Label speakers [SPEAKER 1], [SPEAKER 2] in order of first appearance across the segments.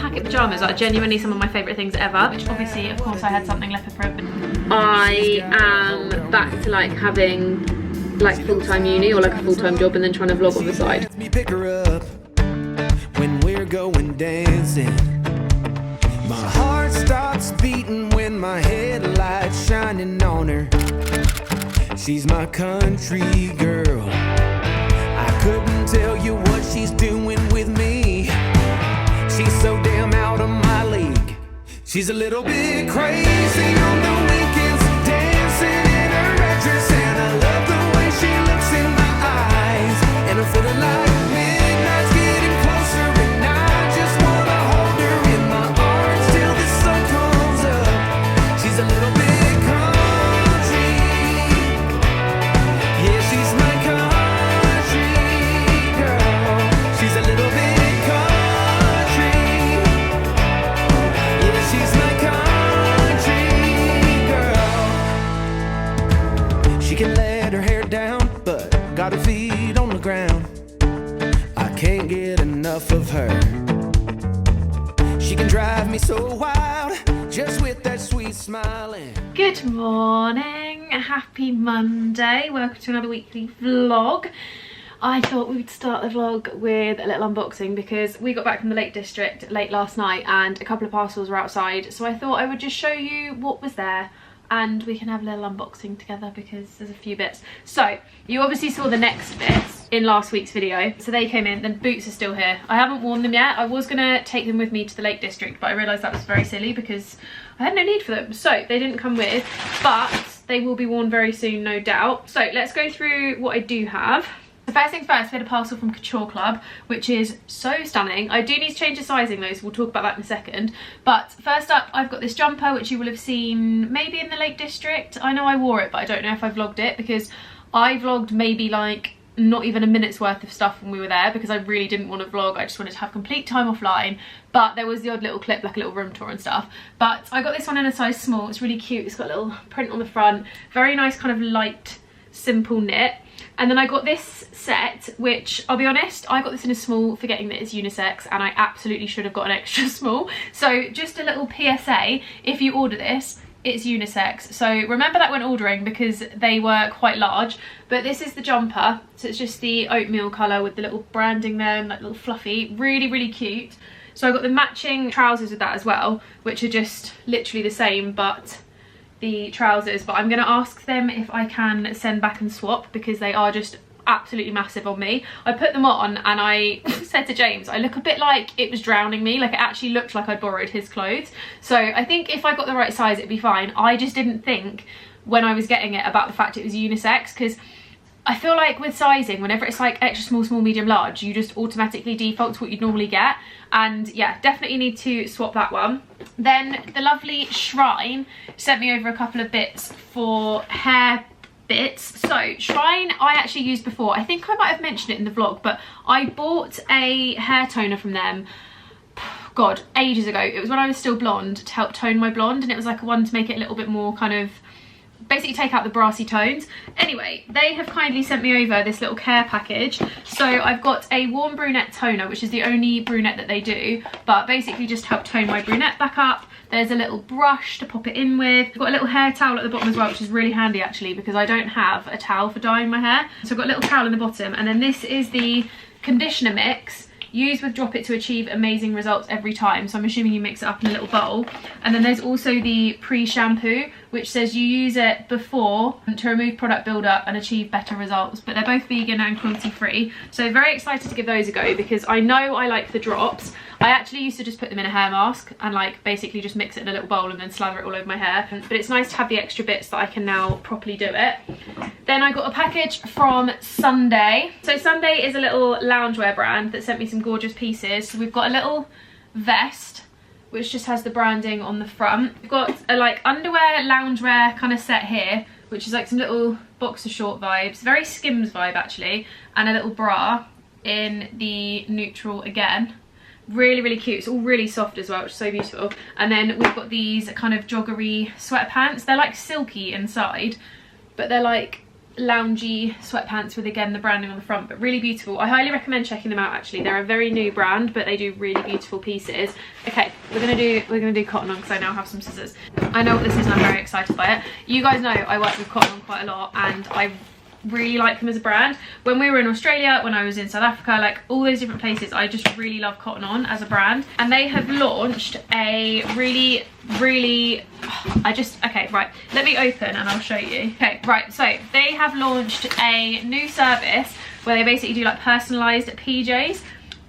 [SPEAKER 1] packet pyjamas are genuinely some of my favourite things ever, which obviously, of course, I had something leopard print. I am back to like having like full-time uni or like a full-time job and then trying to vlog on the side.
[SPEAKER 2] Let me pick her up when we're going dancing. My heart stops beating when my headlights shining on her. She's my country girl. I couldn't tell you what she's doing with me. She's so damn out of my league. She's a little bit crazy on the weekends, dancing in her red dress, and I love the way she looks in my eyes. And I'm feeling like midnight's getting closer, and I just wanna hold her in my arms till the sun comes up. She's a little bit country. Yeah, she's my country girl. She's a little bit country. Yeah, she's my country girl. She can let her hair down, but got her feet on the ground. I can't get enough of her. She can drive me so wild, just with that sweet smiling.
[SPEAKER 1] Good morning, happy Monday, welcome to another weekly vlog. I thought we would start the vlog with a little unboxing because we got back from the Lake District late last night and a couple of parcels were outside, so I thought I would just show you what was there and we can have a little unboxing together because there's a few bits. So you obviously saw the next bits in last week's video, so they came in. Then boots are still here. I haven't worn them yet. I was gonna take them with me to the Lake District, but I realized that was very silly because I had no need for them, so they didn't come with, but they will be worn very soon, no doubt. So let's go through what I do have. The first things first, we had a parcel from Couture Club, which is so stunning. I do need to change the sizing though, so we'll talk about that in a second. But first up, I've got this jumper, which you will have seen maybe in the Lake District. I know I wore it, but I don't know if I vlogged it because I vlogged maybe like not even a minute's worth of stuff when we were there because I really didn't want to vlog. I just wanted to have complete time offline, but there was the odd little clip, like a little room tour and stuff. But I got this one in a size small. It's really cute. It's got a little print on the front, very nice kind of light, simple knit. And then I got this set, which I'll be honest, I got this in a small, forgetting that it's unisex, and I absolutely should have got an extra small. So just a little PSA, if you order this, it's unisex. So remember that when ordering because they were quite large. But this is the jumper, so it's just the oatmeal colour with the little branding there and like little fluffy, really, really cute. So I got the matching trousers with that as well, which are just literally the same, but the trousers. But I'm going to ask them if I can send back and swap because they are just absolutely massive on me. I put them on and I said to James, I look a bit like it was drowning me, like it actually looked like I'd borrowed his clothes. So I think if I got the right size it'd be fine. I just didn't think when I was getting it about the fact it was unisex, because I feel like with sizing, whenever it's like extra small, small, medium, large, you just automatically default to what you'd normally get. And yeah, definitely need to swap that one. Then the lovely Shrine sent me over a couple of bits for hair bits. So Shrine I actually used before. I think I might have mentioned it in the vlog, but I bought a hair toner from them, God, ages ago. It was when I was still blonde, to help tone my blonde, and it was like a one to make it a little bit more kind of, basically take out the brassy tones. Anyway, they have kindly sent me over this little care package. So I've got a warm brunette toner, which is the only brunette that they do, but basically just help tone my brunette back up. There's a little brush to pop it in with. I've got a little hair towel at the bottom as well, which is really handy actually because I don't have a towel for dyeing my hair. So I've got a little towel in the bottom, and then this is the conditioner mix. Use with Drop It to achieve amazing results every time. So I'm assuming you mix it up in a little bowl. And then there's also the pre-shampoo, which says you use it before to remove product buildup and achieve better results. But they're both vegan and cruelty free. So very excited to give those a go because I know I like the drops. I actually used to just put them in a hair mask and like basically just mix it in a little bowl and then slather it all over my hair. But it's nice to have the extra bits that I can now properly do it. Then I got a package from Sunday. So Sunday is a little loungewear brand that sent me some gorgeous pieces. So we've got a little vest which just has the branding on the front. We've got a like underwear loungewear kind of set here, which is like some little boxer short vibes, very Skims vibe actually, and a little bra in the neutral again. Really, really cute. It's all really soft as well, which is so beautiful. And then we've got these kind of joggery sweatpants. They're like silky inside, but they're like loungy sweatpants with, again, the branding on the front, but really beautiful. I highly recommend checking them out. Actually, they're a very new brand, but they do really beautiful pieces. Okay, we're gonna do cotton on because I now have some scissors. I know what this is and I'm very excited by it. You guys know I work with cotton on quite a lot, and I really like them as a brand. When we were in Australia, when I was in South Africa, like all those different places, I just really love Cotton On as a brand. And they have launched a really okay, right, let me open and I'll show you. Okay, right, so they have launched a new service where they basically do like personalized PJs.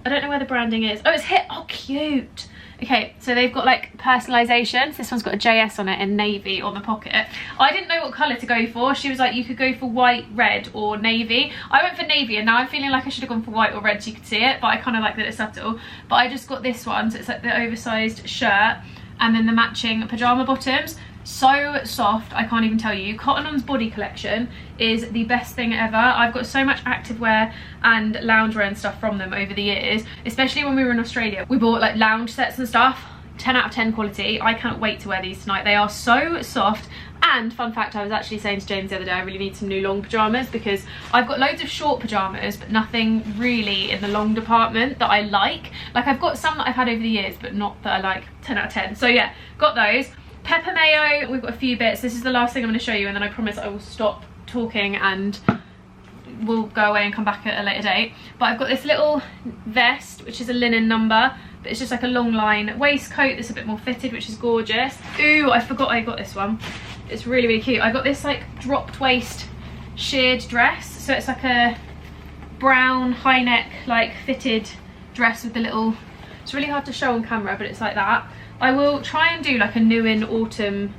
[SPEAKER 1] I don't know where the branding is. Oh, it's here. Oh, cute. Okay, so they've got like personalizations. This one's got a JS on it in navy on the pocket. I didn't know what colour to go for. She was like, you could go for white, red or navy. I went for navy, and now I'm feeling like I should have gone for white or red so you could see it, but I kind of like that it's subtle. But I just got this one, so it's like the oversized shirt and then the matching pyjama bottoms. So soft, I can't even tell you. Cotton On's body collection is the best thing ever. I've got so much activewear and loungewear and stuff from them over the years, especially when we were in Australia. We bought like lounge sets and stuff. 10 out of 10 quality. I can't wait to wear these tonight. They are so soft. And fun fact, I was actually saying to James the other day, I really need some new long pyjamas because I've got loads of short pyjamas, but nothing really in the long department that I like. Like, I've got some that I've had over the years, but not that I like. 10 out of 10. So yeah, got those. Pepper mayo, we've got a few bits. This is the last thing I'm going to show you, and then I promise I will stop talking and we'll go away and come back at a later date. But I've got this little vest, which is a linen number, but it's just like a long line waistcoat that's a bit more fitted, which is gorgeous. Ooh, I forgot I got this one. It's really, really cute. I got this like dropped waist sheared dress. So it's like a brown high neck, like fitted dress with the little, it's really hard to show on camera, but it's like that. I will try and do like a new in autumn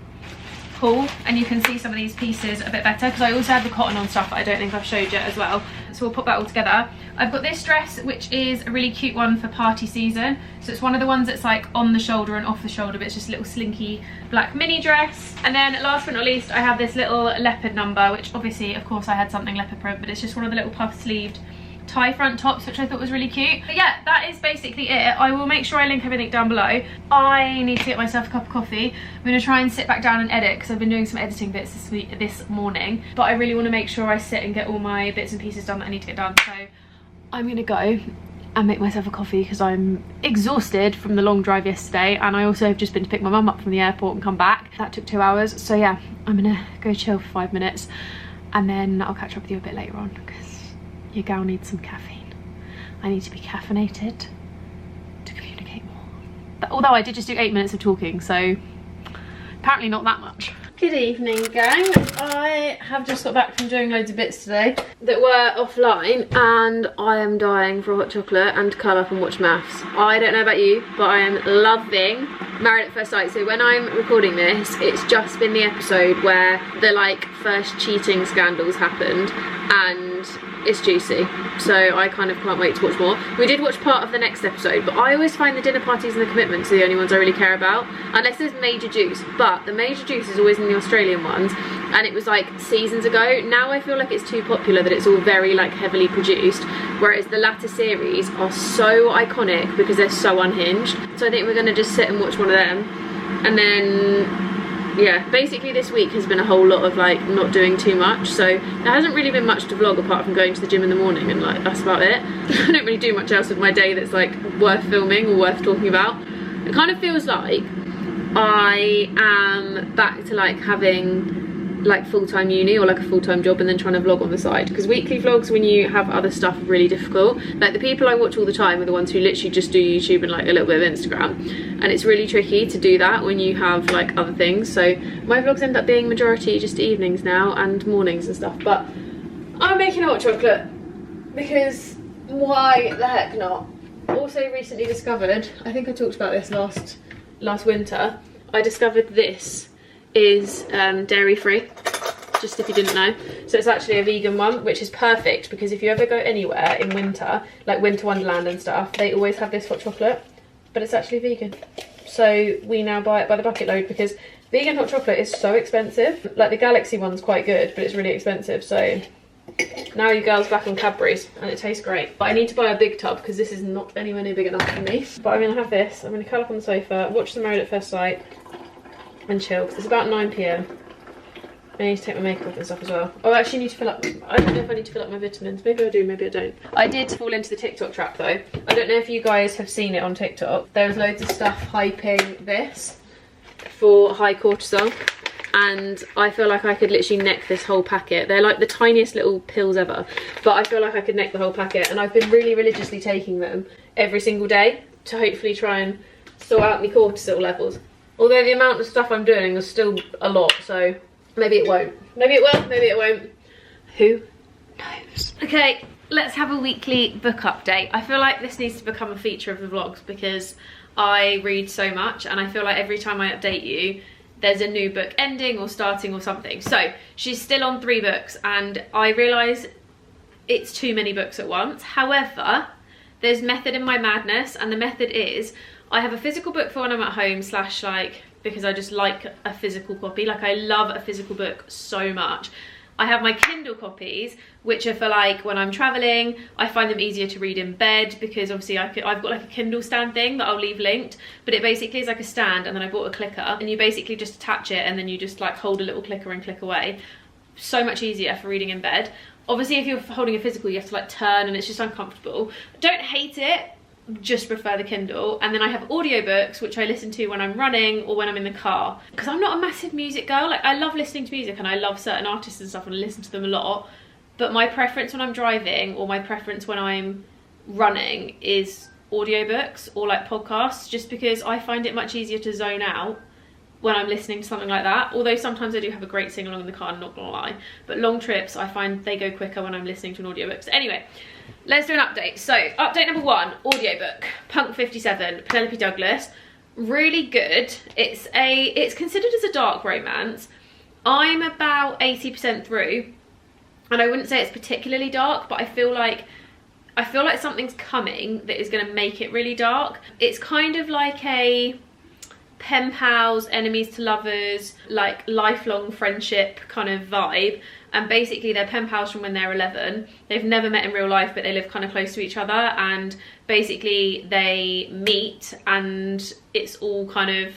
[SPEAKER 1] haul, and you can see some of these pieces a bit better because I also have the Cotton On stuff that I don't think I've showed yet as well. So we'll put that all together. I've got this dress, which is a really cute one for party season. So it's one of the ones that's like on the shoulder and off the shoulder, but it's just a little slinky black mini dress. And then last but not least, I have this little leopard number, which obviously, of course, I had something leopard print, but it's just one of the little puff sleeved tie front tops, which I thought was really cute. But yeah, that is basically it. I will make sure I link everything down below. I need to get myself a cup of coffee. I'm going to try and sit back down and edit because I've been doing some editing bits this morning, but I really want to make sure I sit and get all my bits and pieces done that I need to get done. So I'm going to go and make myself a coffee because I'm exhausted from the long drive yesterday, and I also have just been to pick my mum up from the airport and come back. That took 2 hours. So yeah, I'm going to go chill for 5 minutes and then I'll catch up with you a bit later on because your gal needs some caffeine. I need to be caffeinated to communicate more. But although I did just do 8 minutes of talking, so apparently not that much. Good evening, gang. I have just got back from doing loads of bits today that were offline, and I am dying for a hot chocolate and to curl up and watch maths. I don't know about you, but I am loving Married at First Sight. So when I'm recording this, it's just been the episode where the like first cheating scandals happened, and it's juicy, so I kind of can't wait to watch more. We did watch part of the next episode, but I always find the dinner parties and the commitments are the only ones I really care about, unless there's major juice. But the major juice is always in the Australian ones, and it was like seasons ago. Now I feel like it's too popular that it's all very like heavily produced, whereas the latter series are so iconic because they're so unhinged. So I think we're going to just sit and watch one of them, and then yeah, basically this week has been a whole lot of like not doing too much, so there hasn't really been much to vlog apart from going to the gym in the morning, and like that's about it. I don't really do much else with my day that's like worth filming or worth talking about. It kind of feels like I am back to like having like full-time uni or like a full-time job and then trying to vlog on the side, because weekly vlogs when you have other stuff are really difficult. Like the people I watch all the time are the ones who literally just do YouTube and like a little bit of Instagram, and it's really tricky to do that when you have like other things. So my vlogs end up being majority just evenings now and mornings and stuff, but I'm making hot chocolate because why the heck not. Also recently discovered, I think I talked about this last winter, I discovered this is dairy free, just if you didn't know. So it's actually a vegan one, which is perfect because if you ever go anywhere in winter, like Winter Wonderland and stuff, they always have this hot chocolate, but it's actually vegan. So we now buy it by the bucket load because vegan hot chocolate is so expensive. Like the Galaxy one's quite good, but it's really expensive. So now you girls back on Cadbury's, and it tastes great. But I need to buy a big tub because this is not anywhere near big enough for me. But I'm gonna have this, I'm gonna curl up on the sofa, watch the Married at First Sight and chill, because it's about 9 PM I need to take my makeup off and stuff as well. Oh, I actually need to fill up, I don't know if I need to fill up my vitamins. Maybe I do, maybe I don't. I did fall into the TikTok trap though. I don't know if you guys have seen it on TikTok. There's loads of stuff hyping this for high cortisol. And I feel like I could literally neck this whole packet. They're like the tiniest little pills ever, but I feel like I could neck the whole packet, and I've been really religiously taking them every single day to hopefully try and sort out my cortisol levels. Although the amount of stuff I'm doing is still a lot, so maybe it won't. Maybe it will, maybe it won't. Who knows? Okay, let's have a weekly book update. I feel like this needs to become a feature of the vlogs because I read so much, and I feel like every time I update you, there's a new book ending or starting or something. So she's still on 3 books, and I realise it's too many books at once. However, there's method in my madness, and the method is I have a physical book for when I'm at home / like because I just like a physical copy. Like, I love a physical book so much. I have my Kindle copies, which are for like when I'm traveling. I find them easier to read in bed because obviously I've got like a Kindle stand thing that I'll leave linked, but it basically is like a stand, and then I bought a clicker, and you basically just attach it, and then you just like hold a little clicker and click away. So much easier for reading in bed. Obviously if you're holding a physical, you have to like turn, and it's just uncomfortable. Don't hate it, just prefer the Kindle. And then I have audiobooks, which I listen to when I'm running or when I'm in the car, because I'm not a massive music girl. Like, I love listening to music, and I love certain artists and stuff, and I listen to them a lot, but my preference when I'm driving or my preference when I'm running is audiobooks or like podcasts, just because I find it much easier to zone out when I'm listening to something like that. Although sometimes I do have a great sing along in the car, I'm not gonna lie, but long trips I find they go quicker when I'm listening to an audiobook. So anyway, let's do an update. So update number 1, audiobook, Punk 57, Penelope Douglas. Really good. It's considered as a dark romance. I'm about 80% through, and I wouldn't say it's particularly dark, but I feel like something's coming that is going to make it really dark. It's kind of like a pen pals, enemies to lovers, like lifelong friendship kind of vibe. And basically they're pen pals from when they're 11. They've never met in real life, but they live kind of close to each other, and basically they meet, and it's all kind of,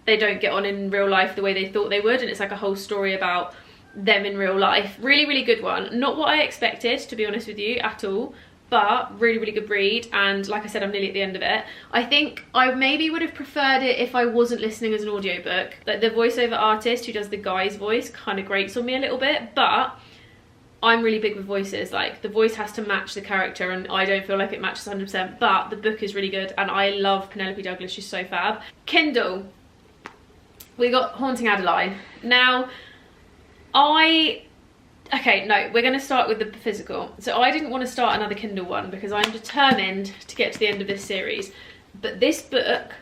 [SPEAKER 1] they don't get on in real life the way they thought they would, and it's like a whole story about them in real life. Really, really good one. Not what I expected, to be honest with you, at all, but really, really good read. And like I said, I'm nearly at the end of it. I think I maybe would have preferred it if I wasn't listening as an audiobook. Like, the voiceover artist who does the guy's voice kind of grates on me a little bit, but I'm really big with voices. Like, the voice has to match the character, and I don't feel like it matches 100%, but the book is really good, and I love Penelope Douglas. She's so fab. Kindle, we got Haunting Adeline. Now, okay, no, we're going to start with the physical. So I didn't want to start another Kindle one because I'm determined to get to the end of this series. But this book,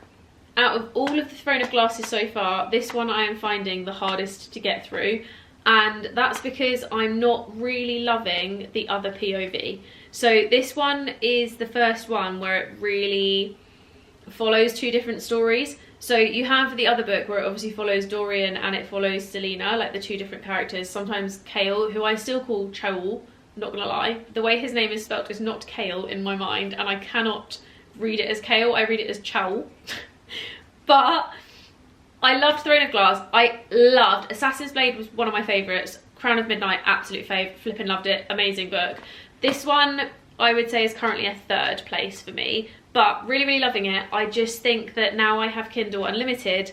[SPEAKER 1] out of all of the Throne of Glasses so far, this one I am finding the hardest to get through. And that's because I'm not really loving the other POV. So this one is the first one where it really follows 2 different stories. So you have the other book where it obviously follows Dorian and it follows Selena, like the 2 different characters. Sometimes Kale, who I still call Chaul, not gonna lie. The way his name is spelt is not Kale in my mind, and I cannot read it as Kale, I read it as Chaul. But I loved Throne of Glass. I loved Assassin's Blade, was one of my favourites. Crown of Midnight, absolute fave, flipping loved it, amazing book. This one I would say is currently a 3rd place for me, but really, really loving it. I just think that now I have Kindle Unlimited,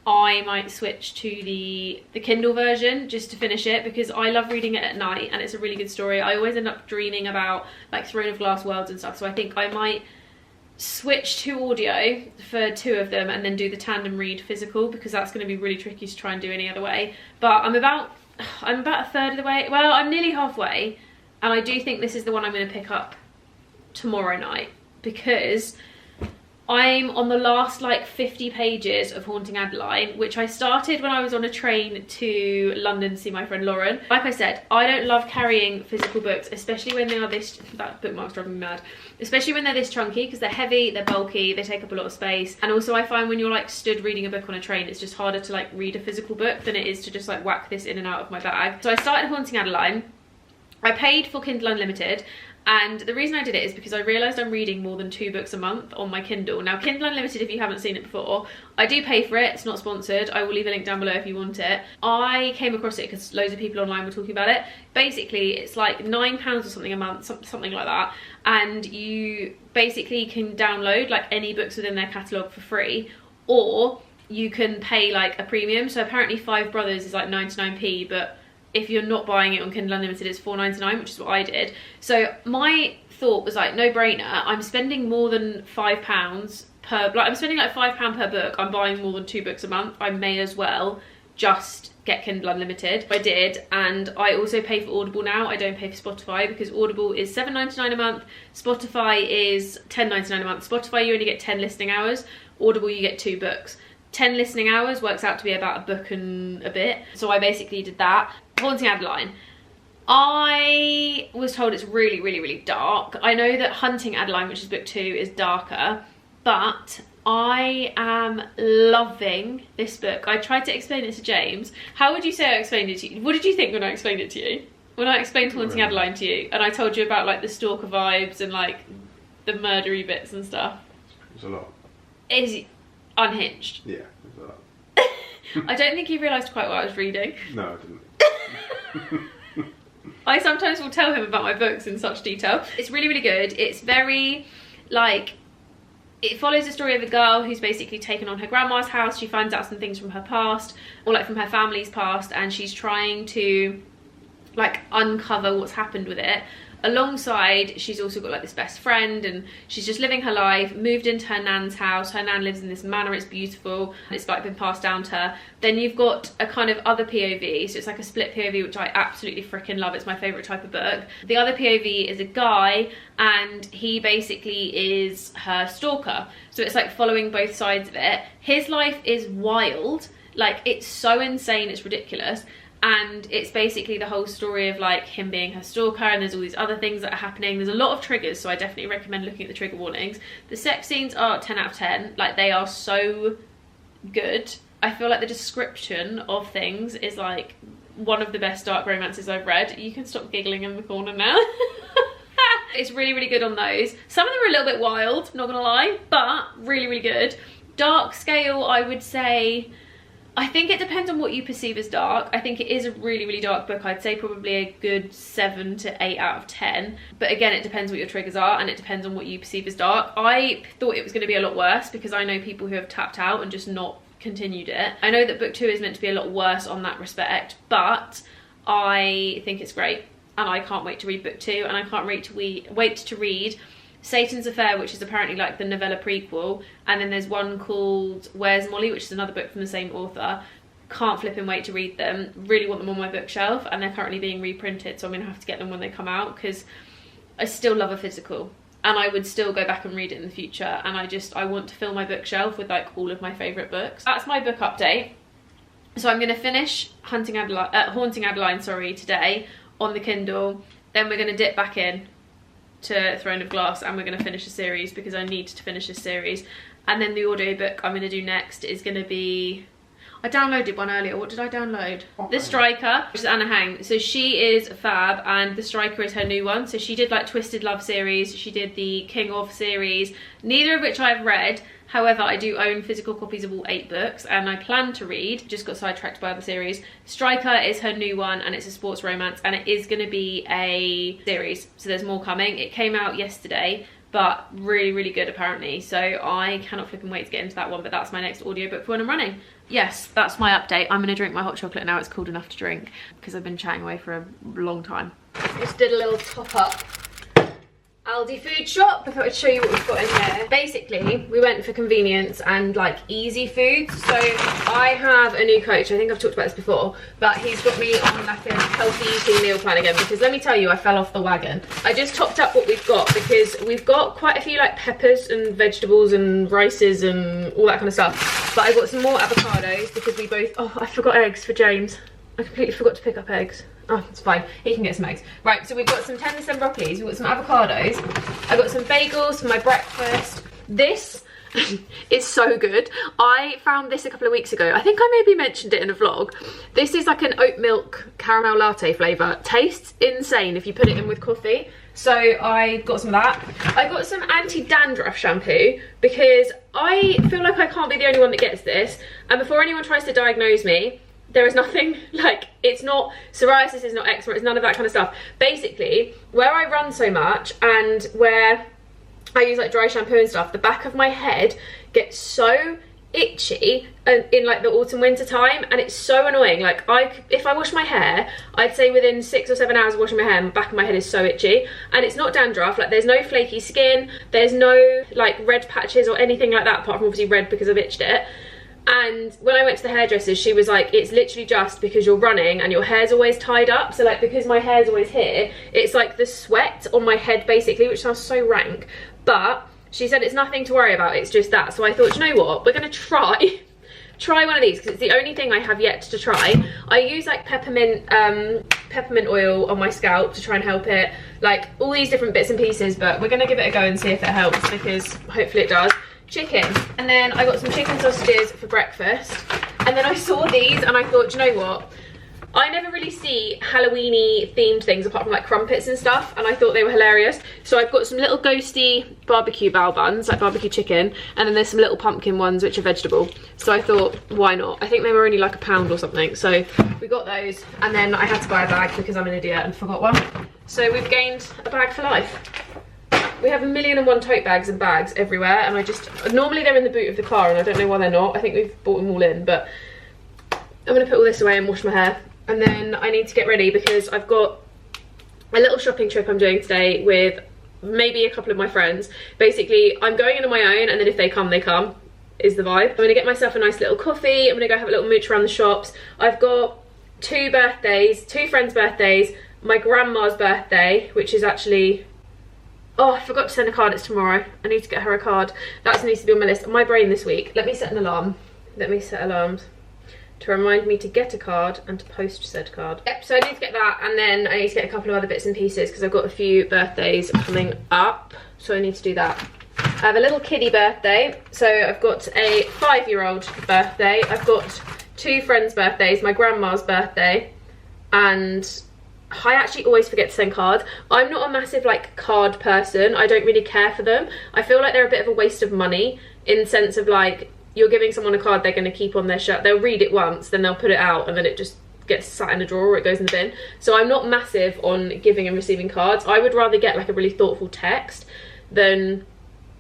[SPEAKER 1] I might switch to the Kindle version just to finish it, because I love reading it at night and it's a really good story. I always end up dreaming about like Throne of Glass worlds and stuff, so I think I might switch to audio for 2 of them and then do the tandem read physical, because that's going to be really tricky to try and do any other way. But I'm about a 1/3 of the way. Well, I'm nearly halfway, and I do think this is the one I'm going to pick up tomorrow night, because I'm on the last like 50 pages of Haunting Adeline, which I started when I was on a train to London to see my friend Lauren. Like I said, I don't love carrying physical books, especially when they are this, that bookmark's driving me mad, especially when they're this chunky, because they're heavy, they're bulky, they take up a lot of space. And also I find when you're like stood reading a book on a train, it's just harder to like read a physical book than it is to just like whack this in and out of my bag. So I started Haunting Adeline. I paid for Kindle Unlimited, And the reason I did it is because I realised I'm reading more than 2 books a month on my Kindle. Now, Kindle Unlimited, if you haven't seen it before, I do pay for it. It's not sponsored. I will leave a link down below if you want it. I came across it because loads of people online were talking about it. Basically, it's like £9 or something a month, something like that. And you basically can download like any books within their catalogue for free, or you can pay like a premium. So apparently Five Brothers is like 99p, but if you're not buying it on Kindle Unlimited, it's £4.99, which is what I did. So my thought was like, no brainer. I'm spending more than £5 per, like I'm spending like £5 per book. I'm buying more than 2 books a month. I may as well just get Kindle Unlimited. I did, and I also pay for Audible now. I don't pay for Spotify because Audible is £7.99 a month. Spotify is £10.99 a month. Spotify, you only get 10 listening hours. Audible, you get 2 books. 10 listening hours works out to be about a book and a bit. So I basically did that. Haunting Adeline. I was told it's really, really, really dark. I know that Hunting Adeline, which is book 2, is darker, but I am loving this book. I tried to explain it to James. How would you say I explained it to you? What did you think when I explained it to you? When I explained Haunting Adeline to you, and I told you about like the stalker vibes and like the murdery bits and stuff.
[SPEAKER 3] It's a lot.
[SPEAKER 1] It's unhinged.
[SPEAKER 3] Yeah, it's a lot.
[SPEAKER 1] I don't think you realised quite what I was reading.
[SPEAKER 3] No, I didn't.
[SPEAKER 1] I sometimes will tell him about my books in such detail. It's really, really good. It's very, like, it follows the story of a girl who's basically taken on her grandma's house. She finds out some things from her past, or like from her family's past, and she's trying to like uncover what's happened with it. Alongside, she's also got like this best friend, and she's just living her life, moved into her nan's house. Her nan lives in this manor, it's beautiful, it's like been passed down to her. Then you've got a kind of other POV, so it's like a split POV, which I absolutely freaking love. It's my favourite type of book. The other POV is a guy, and he basically is her stalker. So it's like following both sides of it. His life is wild, like it's so insane, it's ridiculous. And it's basically the whole story of like him being her stalker, and there's all these other things that are happening. There's a lot of triggers, so I definitely recommend looking at the trigger warnings. The sex scenes are 10 out of 10. Like, they are so good. I feel like the description of things is like one of the best dark romances I've read. You can stop giggling in the corner now. It's really, really good on those. Some of them are a little bit wild, not gonna lie, but really, really good. Dark scale, I would say, I think it depends on what you perceive as dark. I think it is a really, really dark book. I'd say probably a good 7 to 8 out of 10. But again, it depends what your triggers are, and it depends on what you perceive as dark. I thought it was going to be a lot worse because I know people who have tapped out and just not continued it. I know that book 2 is meant to be a lot worse on that respect, but I think it's great. And I can't wait to read book 2, and I can't wait to read Satan's Affair, which is apparently like the novella prequel, and then there's one called Where's Molly, which is another book from the same author. Can't flipping wait to read them. Really want them on my bookshelf, and they're currently being reprinted, so I'm gonna have to get them when they come out because I still love a physical, and I would still go back and read it in the future. And I want to fill my bookshelf with like all of my favourite books. That's my book update. So I'm gonna finish Haunting Adeline, today on the Kindle. Then we're gonna dip back in to Throne of Glass, and we're going to finish a series because I need to finish this series. And then the audiobook I'm going to do next is going to be, I downloaded one earlier. What did I download? The Striker, which is Anna Hang. So she is fab, and The Striker is her new one. So she did like Twisted Love series, she did the King of series, neither of which I've read. However, I do own physical copies of all 8 books, and I plan to read. Just got sidetracked by other series. Striker is her new one, and it's a sports romance, and it is going to be a series, so there's more coming. It came out yesterday, but really, really good apparently, so I cannot flipping wait to get into that one. But that's my next audiobook for when I'm running. Yes, that's my update. I'm going to drink my hot chocolate now. It's cold enough to drink because I've been chatting away for a long time. Just did a little top up Aldi food shop. I thought I'd show you what we've got in here. Basically, we went for convenience and like easy foods. So I have a new coach. I think I've talked about this before, but he's got me on like a healthy eating meal plan again because let me tell you, I fell off the wagon. I just topped up what we've got because we've got quite a few like peppers and vegetables and rices and all that kind of stuff. But I got some more avocados because we both, oh, I forgot eggs for James. I completely forgot to pick up eggs. Oh, it's fine. He can get some eggs. Right, so we've got some tenders and broccolis. We've got some avocados. I got some bagels for my breakfast. This is so good. I found this a couple of weeks ago. I think I maybe mentioned it in a vlog. This is like an oat milk caramel latte flavour. Tastes insane if you put it in with coffee. So I got some of that. I got some anti-dandruff shampoo because I feel like I can't be the only one that gets this. And before anyone tries to diagnose me, there is nothing, like, it's not psoriasis, it's not eczema, it's none of that kind of stuff. Basically, where I run so much and where I use like dry shampoo and stuff, the back of my head gets so itchy in like the autumn winter time, and it's so annoying. Like, if I wash my hair, I'd say within 6 or 7 hours of washing my hair, the back of my head is so itchy. And it's not dandruff, like there's no flaky skin, there's no like red patches or anything like that, apart from obviously red because I've itched it. And when I went to the hairdresser, she was like, it's literally just because you're running and your hair's always tied up. So like, because my hair's always here, it's like the sweat on my head basically, which sounds so rank, but she said it's nothing to worry about, it's just that. So I thought, you know what, we're gonna try one of these because it's the only thing I have yet to try. I use like peppermint oil on my scalp to try and help it, like all these different bits and pieces, but we're gonna give it a go and see if it helps, because hopefully it does. Chicken, and then I got some chicken sausages for breakfast, and then I saw these and I thought, you know what, I never really see Halloweeny themed things apart from like crumpets and stuff, and I thought they were hilarious. So I've got some little ghosty barbecue bao buns, like barbecue chicken, and then there's some little pumpkin ones which are vegetable. So I thought, why not? I think they were only like £1 or something, so we got those, and then I had to buy a bag because I'm an idiot and forgot one. So we've gained a bag for life. We have 1,000,001 tote bags and bags everywhere, and I just, normally they're in the boot of the car and I don't know why they're not. I think we've bought them all in, but I'm gonna put all this away and wash my hair. And then I need to get ready because I've got a little shopping trip I'm doing today with maybe a couple of my friends. Basically, I'm going in on my own, and then if they come, they come, is the vibe. I'm gonna get myself a nice little coffee. I'm gonna go have a little mooch around the shops. I've got 2 friends' birthdays, my grandma's birthday, which is actually, oh, I forgot to send a card, it's tomorrow. I need to get her a card. That needs to be on my list. My brain this week. Let me set an alarm. Let me set alarms to remind me to get a card and to post said card. Yep, so I need to get that, and then I need to get a couple of other bits and pieces because I've got a few birthdays coming up, so I need to do that. I have a little kiddie birthday, so I've got a 5-year-old birthday, I've got 2 friends' birthdays, my grandma's birthday, and I actually always forget to send cards. I'm not a massive like card person, I don't really care for them. I feel like they're a bit of a waste of money, in the sense of like, you're giving someone a card they're going to keep on their shirt, they'll read it once, then they'll put it out, and then it just gets sat in a drawer or it goes in the bin. So I'm not massive on giving and receiving cards. I would rather get like a really thoughtful text than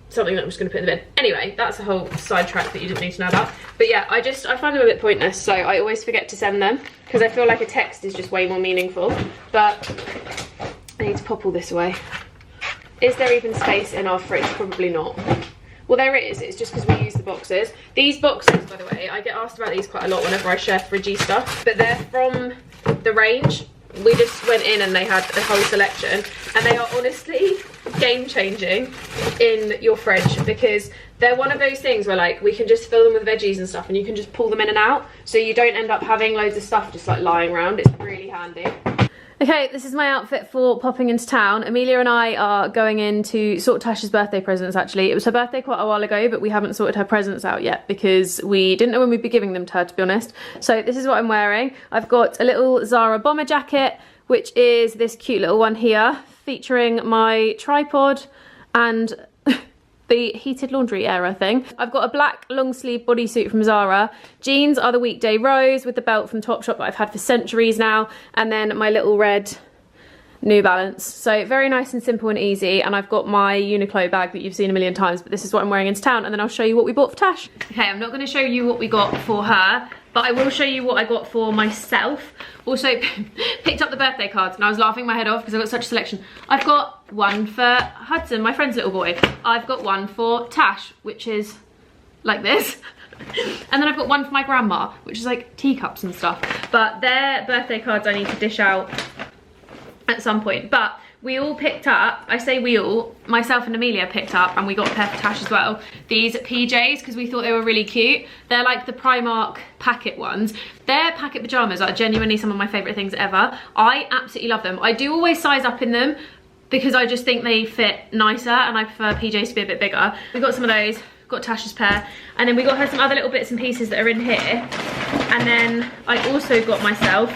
[SPEAKER 1] something that I'm just going to put in the bin. Anyway, that's a whole sidetrack that you didn't need to know about. But yeah, I find them a bit pointless, so I always forget to send them because I feel like a text is just way more meaningful. But I need to pop all this away. Is there even space in our fridge? Probably not. Well, there is, it's just because we use the boxes. These boxes, by the way, I get asked about these quite a lot whenever I share fridgy stuff, but they're from the range. We just went in and they had a whole selection, and they are honestly game-changing in your fridge, because they're one of those things where like we can just fill them with veggies and stuff, and you can just pull them in and out, so you don't end up having loads of stuff just like lying around. It's really handy. Okay, this is my outfit for popping into town. Amelia and I are going in to sort Tasha's birthday presents, actually. It was her birthday quite a while ago, but we haven't sorted her presents out yet because we didn't know when we'd be giving them to her, to be honest. So this is what I'm wearing. I've got a little Zara bomber jacket, which is this cute little one here, featuring my tripod and the heated laundry era thing. I've got a black long sleeve bodysuit from Zara. Jeans are the weekday rose with the belt from Topshop that I've had for centuries now. And then my little red New Balance. So very nice and simple and easy. And I've got my Uniqlo bag that you've seen a million times, but this is what I'm wearing into town. And then I'll show you what we bought for Tash. Okay, I'm not going to show you what we got for her, but I will show you what I got for myself. Also picked up the birthday cards, and I was laughing my head off because I've got such a selection. I've got one for Hudson, my friend's little boy. I've got one for Tash, which is like this. And then I've got one for my grandma, which is like teacups and stuff. But their birthday cards I need to dish out at some point. But we all picked up, I say we all, myself and Amelia picked up, and we got a pair for Tash as well, these PJs, because we thought they were really cute. They're like the Primark packet ones. Their packet pyjamas are genuinely some of my favourite things ever. I absolutely love them. I do always size up in them because I just think they fit nicer, and I prefer PJs to be a bit bigger. We got some of those, got Tash's pair, and then we got her some other little bits and pieces that are in here. And then I also got myself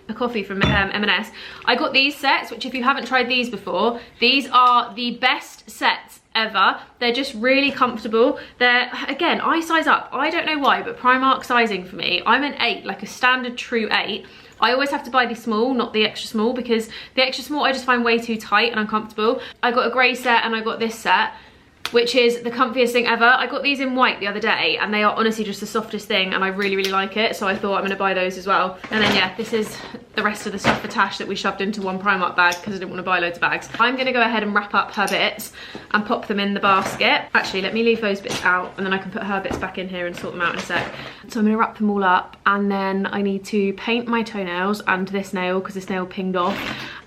[SPEAKER 1] a of coffee from M&S. I got these sets, which if you haven't tried these before, these are the best sets ever. They're just really comfortable. They're, again, I size up. I don't know why, but Primark sizing for me, I'm an 8, like a standard true 8. I always have to buy the small, not the extra small, because the extra small I just find way too tight and uncomfortable. I got a grey set and I got this set, which is the comfiest thing ever. I got these in white the other day and they are honestly just the softest thing and I really, really like it. So I thought I'm gonna buy those as well. And then yeah, this is the rest of the stuff for Tash that we shoved into one Primark bag because I didn't want to buy loads of bags. I'm gonna go ahead and wrap up her bits and pop them in the basket. Actually, let me leave those bits out and then I can put her bits back in here and sort them out in a sec. So I'm gonna wrap them all up and then I need to paint my toenails and this nail because this nail pinged off.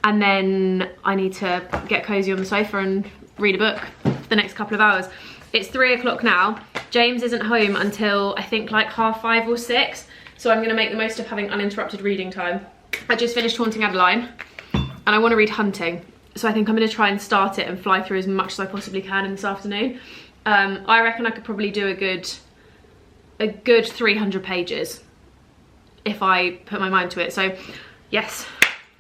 [SPEAKER 1] And then I need to get cozy on the sofa and read a book for the next couple of hours. It's 3 o'clock now. James isn't home until I think like 5:30 or 6. So I'm gonna make the most of having uninterrupted reading time. I just finished Haunting Adeline and I wanna read Hunting. So I think I'm gonna try and start it and fly through as much as I possibly can in this afternoon. I reckon I could probably do a good 300 pages if I put my mind to it. So yes,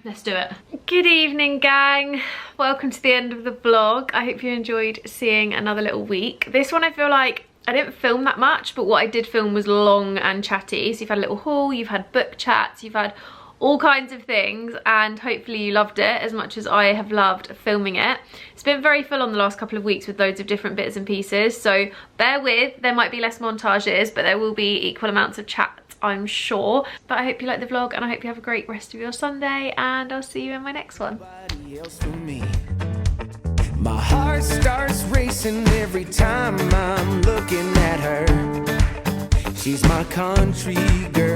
[SPEAKER 1] let's do it. Good evening, gang. Welcome to the end of the vlog. I hope you enjoyed seeing another little week. This one I feel like I didn't film that much, but what I did film was long and chatty. So you've had a little haul, you've had book chats, you've had all kinds of things, and hopefully you loved it as much as I have loved filming it. It's been very full on the last couple of weeks with loads of different bits and pieces, so bear with. There might be less montages, but there will be equal amounts of chat, I'm sure. But I hope you like the vlog and I hope you have a great rest of your Sunday, and I'll see you in my next one.
[SPEAKER 2] My heart starts racing every time I'm looking at her. She's my country girl.